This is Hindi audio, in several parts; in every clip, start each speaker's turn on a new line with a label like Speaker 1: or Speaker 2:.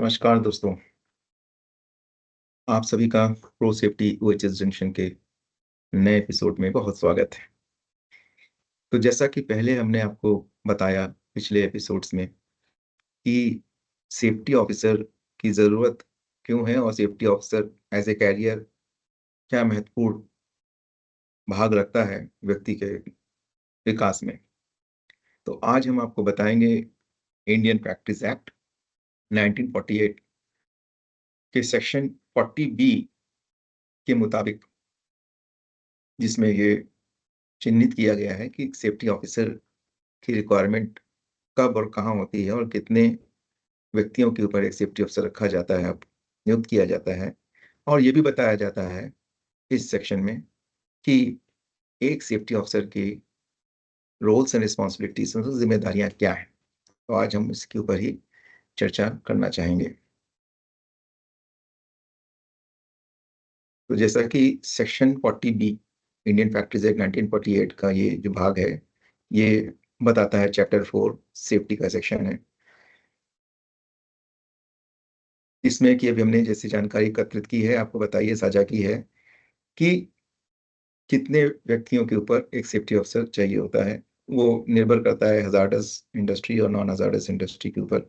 Speaker 1: नमस्कार दोस्तों, आप सभी का प्रो सेफ्टी ओएचएस जंक्शन के नए एपिसोड में बहुत स्वागत है। तो जैसा कि पहले हमने आपको बताया पिछले एपिसोड्स में कि सेफ्टी ऑफिसर की ज़रूरत क्यों है और safety officer as a career क्या महत्वपूर्ण भाग रखता है व्यक्ति के विकास में। तो आज हम आपको बताएंगे इंडियन प्रैक्टिस एक्ट 1948 के सेक्शन 40 बी के मुताबिक, जिसमें ये चिन्हित किया गया है कि सेफ्टी ऑफिसर की रिक्वायरमेंट कब और कहाँ होती है और कितने व्यक्तियों के ऊपर एक सेफ्टी अफसर रखा जाता है, नियुक्त किया जाता है। और ये भी बताया जाता है इस सेक्शन में कि एक सेफ्टी ऑफिसर की रोल्स एंड रिस्पॉन्सिबिलिटीज, मतलब जिम्मेदारियां क्या हैं। तो आज हम इसके ऊपर ही चर्चा करना चाहेंगे। तो जैसा कि section 40 B Indian factories act 1948 का ये जो भाग है, ये बताता है, चैप्टर 4 सेफ्टी का सेक्शन है। इसमें कि अभी हमने जैसी जानकारी एकत्रित की है, आपको बताइए, साझा की है कि कितने व्यक्तियों के ऊपर एक सेफ्टी ऑफिसर चाहिए होता है। वो निर्भर करता है हजार्डस इंडस्ट्री और नॉन हजार्डस इंडस्ट्री के ऊपर।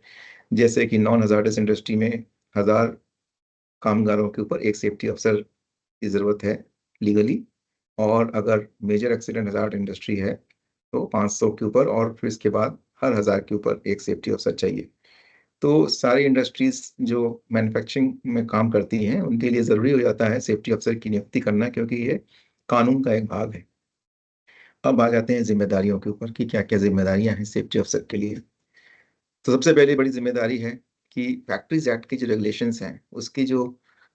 Speaker 1: जैसे कि नॉन हजार्डस इंडस्ट्री में 1000 कामगारों के ऊपर एक सेफ्टी ऑफिसर की ज़रूरत है लीगली, और अगर मेजर एक्सीडेंट हजार्ड इंडस्ट्री है तो 500 के ऊपर, और फिर इसके बाद हर 1000 के ऊपर एक सेफ्टी ऑफिसर चाहिए। तो सारी इंडस्ट्रीज जो मैन्युफैक्चरिंग में काम करती हैं, उनके लिए ज़रूरी हो जाता है सेफ्टी अफसर की नियुक्ति करना, क्योंकि ये कानून का एक भाग है। अब आ जाते हैं जिम्मेदारियों के ऊपर कि क्या क्या जिम्मेदारियां हैं सेफ्टी अफसर के लिए। तो सबसे पहली बड़ी जिम्मेदारी है कि फैक्ट्रीज एक्ट की जो रेगुलेशंस हैं, उसकी जो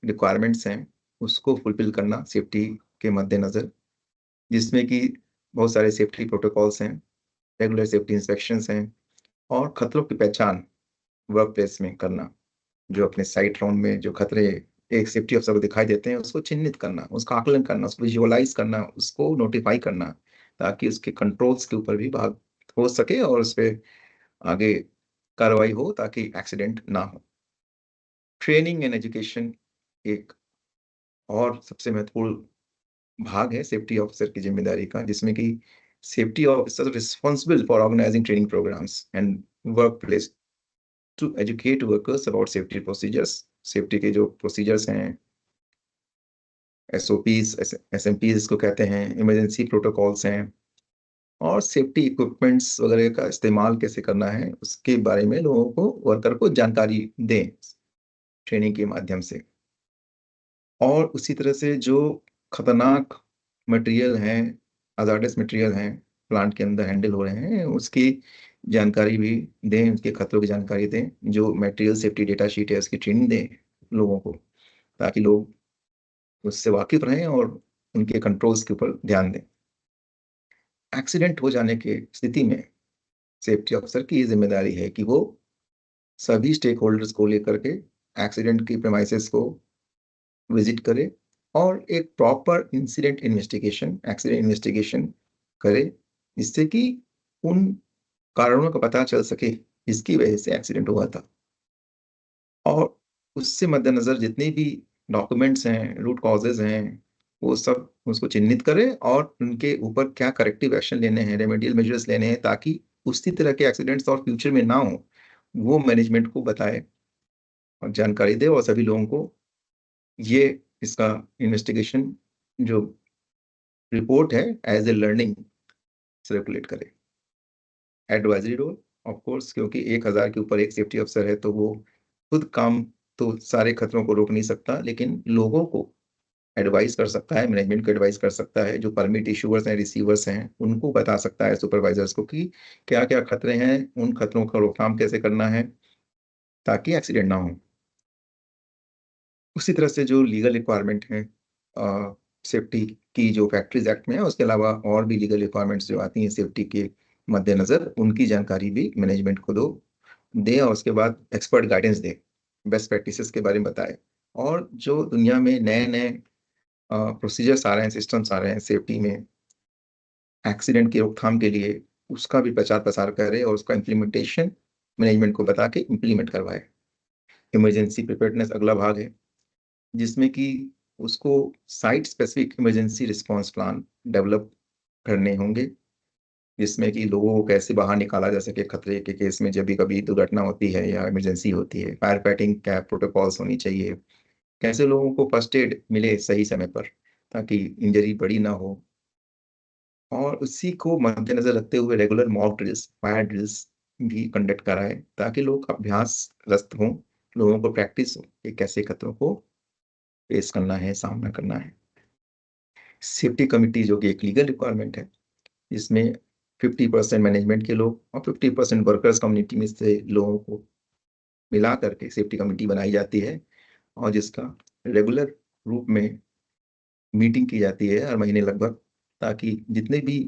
Speaker 1: रिक्वायरमेंट्स हैं, उसको फुलफिल करना सेफ्टी के मद्देनज़र, जिसमें कि बहुत सारे सेफ्टी प्रोटोकॉल्स हैं, रेगुलर सेफ्टी इंस्पेक्शंस हैं, और खतरों की पहचान वर्क प्लेस में करना। जो अपने साइट राउंड में जो खतरे एक सेफ्टी अफसर को दिखाई देते हैं, उसको चिन्हित करना, उसका आकलन करना, उसको विजुअलाइज करना, उसको नोटिफाई करना, ताकि उसके कंट्रोल्स के ऊपर भी भाग हो सके और उस पे आगे कार्रवाई हो, ताकि एक्सीडेंट ना हो। ट्रेनिंग एंड एजुकेशन एक और सबसे महत्वपूर्ण भाग है सेफ्टी ऑफिसर की जिम्मेदारी का, जिसमें कि safety officer responsible for organising training programmes and workplace to educate workers about safety procedures. Safety के जो प्रोसीजर्स हैं, एसओपीज, एसएमपीज इसको कहते हैं, इमरजेंसी प्रोटोकॉल्स हैं, और सेफ्टी इक्विपमेंट्स वगैरह का इस्तेमाल कैसे करना है, उसके बारे में लोगों को, वर्कर को जानकारी दें ट्रेनिंग के माध्यम से। और उसी तरह से जो खतरनाक मटेरियल हैं, हज़ार्डस मटेरियल हैं, प्लांट के अंदर हैंडल हो रहे हैं, उसकी जानकारी भी दें, उसके खतरों की जानकारी दें। जो मटेरियल सेफ्टी डेटा शीट है, उसकी ट्रेनिंग दें लोगों को, ताकि लोग उससे वाकिफ रहें और उनके कंट्रोल्स के ऊपर ध्यान दें। एक्सीडेंट हो जाने की स्थिति में सेफ्टी ऑफिसर की ये जिम्मेदारी है कि वो सभी स्टेक होल्डर्स को लेकर के एक्सीडेंट की प्रेमाइसेस को विजिट करे, और एक proper incident investigation, accident investigation करे, जिससे कि उन कारणों का पता चल सके जिसकी वजह से एक्सीडेंट हुआ था। और उससे मद्देनज़र जितने भी डॉक्यूमेंट्स हैं, रूट कॉजेज़ हैं, वो सब उसको चिह्नित करें, और उनके ऊपर क्या करेक्टिव एक्शन लेने हैं, रेमेडियल मेजर्स लेने हैं, ताकि उसी तरह के एक्सीडेंट्स और फ्यूचर में ना हो, वो मैनेजमेंट को बताए और जानकारी दे, और सभी लोगों को ये इसका इन्वेस्टिगेशन जो रिपोर्ट है एज़ ए लर्निंग सर्कुलेट करे। एडवाइजरी रोल, ऑफ कोर्स, क्योंकि 1000 के ऊपर एक सेफ्टी अफसर है, तो वो खुद काम तो सारे खतरों को रोक नहीं सकता, लेकिन लोगों को एडवाइस कर सकता है, मैनेजमेंट को एडवाइस कर सकता है, जो परमिट इश्यूअर्स हैं, रिसीवर्स हैं, उनको बता सकता है, सुपरवाइजर्स को, कि क्या-क्या खतरे हैं, उन खतरों का रोकथाम कैसे करना है, ताकि एक्सीडेंट ना हो। उसी तरह से जो लीगल रिक्वायरमेंट है सेफ्टी की, जो फैक्ट्रीज एक्ट में है, उसके अलावा और भी लीगल रिक्वायरमेंट्स जो आती हैं सेफ्टी के मद्देनज़र, उनकी जानकारी भी मैनेजमेंट को दे, और उसके बाद एक्सपर्ट गाइडेंस दे, बेस्ट प्रैक्टिसेस के बारे में बताए। और जो दुनिया में नए-नए प्रोसीजर्स आ रहे हैं, सिस्टम्स आ रहे हैं सेफ्टी में एक्सीडेंट की रोकथाम के लिए, उसका भी प्रचार-प्रसार करे, और उसका इम्प्लीमेंटेशन मैनेजमेंट को बता के इम्प्लीमेंट करवाए। इमरजेंसी प्रिपेयर्डनेस अगला भाग है, जिसमें कि उसको site specific emergency response plan develop करने होंगे, जिसमें कि लोगों को कैसे बाहर निकाला जा सके खतरे के केस में, जब भी कभी दुर्घटना होती है या इमरजेंसी होती है। फायर फाइटिंग क्या प्रोटोकॉल्स होनी चाहिए, कैसे लोगों को फर्स्ट एड मिले सही समय पर ताकि इंजरी बड़ी ना हो, और उसी को मद्देनजर रखते हुए regular mock drills, fire drills भी कंडक्ट कराए ताकि लोग अभ्यासरत हों, लोगों को प्रैक्टिस हो कि कैसे खतरों को फेस करना है, सामना करना है। सेफ्टी कमिटी जो कि एक लीगल रिक्वायरमेंट है, इसमें 50% मैनेजमेंट के लोग और 50% वर्कर्स कम्युनिटी में से लोगों को मिला करके सेफ्टी कमिटी बनाई जाती है, और जिसका रेगुलर रूप में मीटिंग की जाती है हर महीने लगभग, ताकि जितने भी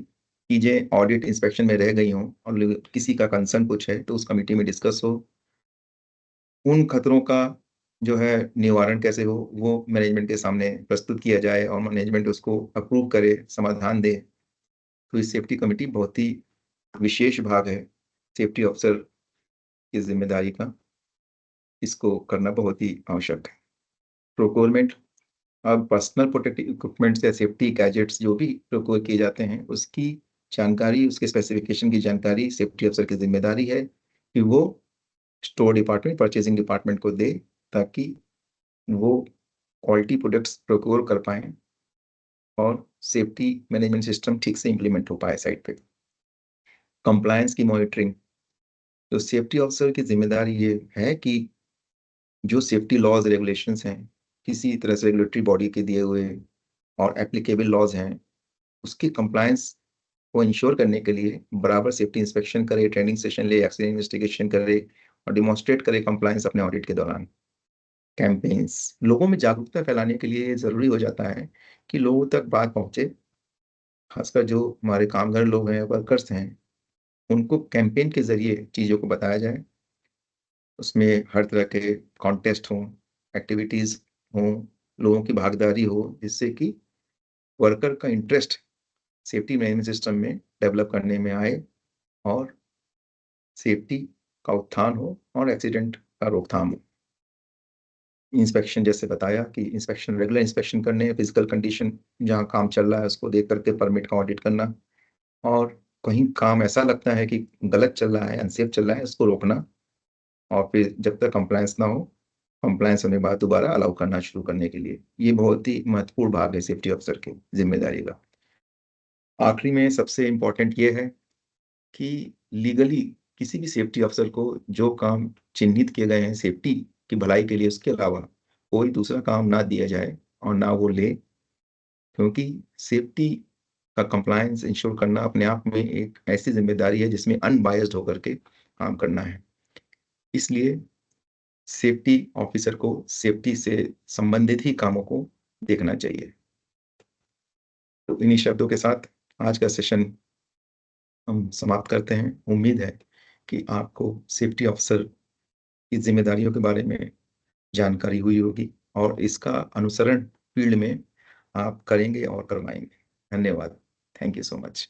Speaker 1: चीजें ऑडिट इंस्पेक्शन में रह गई हों और किसी का कंसर्न कुछ है तो उस कमिटी में डिस्कस हो, उन खतरों का जो है निवारण कैसे हो वो मैनेजमेंट के सामने प्रस्तुत किया जाए और मैनेजमेंट उसको अप्रूव करे, समाधान दे। तो इस सेफ्टी कमिटी बहुत ही विशेष भाग है सेफ्टी ऑफिसर की जिम्मेदारी का, इसको करना बहुत ही आवश्यक है। प्रोक्योरमेंट, अब पर्सनल प्रोटेक्टिव इक्विपमेंट्स या सेफ्टी गैजेट्स जो भी प्रोक्योर किए जाते हैं उसकी जानकारी, उसके स्पेसिफिकेशन की जानकारी सेफ्टी अफसर की जिम्मेदारी है कि वो स्टोर डिपार्टमेंट, परचेजिंग डिपार्टमेंट को दे, ताकि वो क्वालिटी प्रोडक्ट्स प्रोक्योर कर पाए और सेफ्टी मैनेजमेंट सिस्टम ठीक से इंप्लीमेंट हो पाए साइट पे। कंप्लायंस की मॉनिटरिंग, तो सेफ्टी ऑफिसर की जिम्मेदारी ये है कि जो सेफ्टी लॉज रेगुलेशंस हैं, किसी तरह से रेगुलेटरी बॉडी के दिए हुए और एप्लीकेबल लॉज हैं, उसकी कंप्लायंस को इंश्योर करने के लिए बराबर सेफ्टी इंस्पेक्शन करे, ट्रेनिंग सेशन ले, एक्सीडेंट इन्वेस्टिगेशन करे और डिमॉन्स्ट्रेट करे कंप्लायंस अपने ऑडिट के दौरान। कैंपेन्स, लोगों में जागरूकता फैलाने के लिए जरूरी हो जाता है कि लोगों तक बात पहुंचे, खासकर जो हमारे कामगार लोग हैं, वर्कर्स हैं, उनको कैंपेन के जरिए चीजों को बताया जाए। उसमें हर तरह के कॉन्टेस्ट हों, एक्टिविटीज हों, लोगों की भागीदारी हो, जिससे कि वर्कर का इंटरेस्ट सेफ्टी मैनेजमेंट सिस्टम में डेवलप करने में आए और सेफ्टी का उत्थान हो और एक्सीडेंट का रोकथाम हो। इंस्पेक्शन, जैसे बताया कि इंस्पेक्शन, रेगुलर इंस्पेक्शन करने, फिजिकल कंडीशन जहाँ काम चल रहा है उसको देख करके परमिट का ऑडिट करना, और कहीं काम ऐसा लगता है कि गलत चल रहा है, अनसेफ चल रहा है, उसको रोकना, और फिर जब तक कंप्लायंस ना हो, कंप्लायंस होने के बाद दोबारा अलाउ करना शुरू करने के लिए। ये बहुत ही महत्वपूर्ण भाग है सेफ्टी अफसर की जिम्मेदारी का। आखिरी में सबसे इम्पोर्टेंट ये है कि लीगली किसी भी सेफ्टी अफसर को जो काम चिन्हित किए गए हैं सेफ्टी की भलाई के लिए, उसके अलावा कोई दूसरा काम ना दिया जाए और ना वो ले, क्योंकि सेफ्टी का कंप्लायंस इंश्योर करना अपने आप में एक ऐसी जिम्मेदारी है जिसमें अनबायस्ड होकर के काम करना है। इसलिए सेफ्टी ऑफिसर को सेफ्टी से संबंधित ही कामों को देखना चाहिए। तो इन्हीं शब्दों के साथ आज का सेशन हम समाप्त करते हैं। उम्मीद है कि आपको सेफ्टी ऑफिसर की जिम्मेदारियों के बारे में जानकारी हुई होगी और इसका अनुसरण फील्ड में आप करेंगे और करवाएंगे। धन्यवाद। Thank you so much.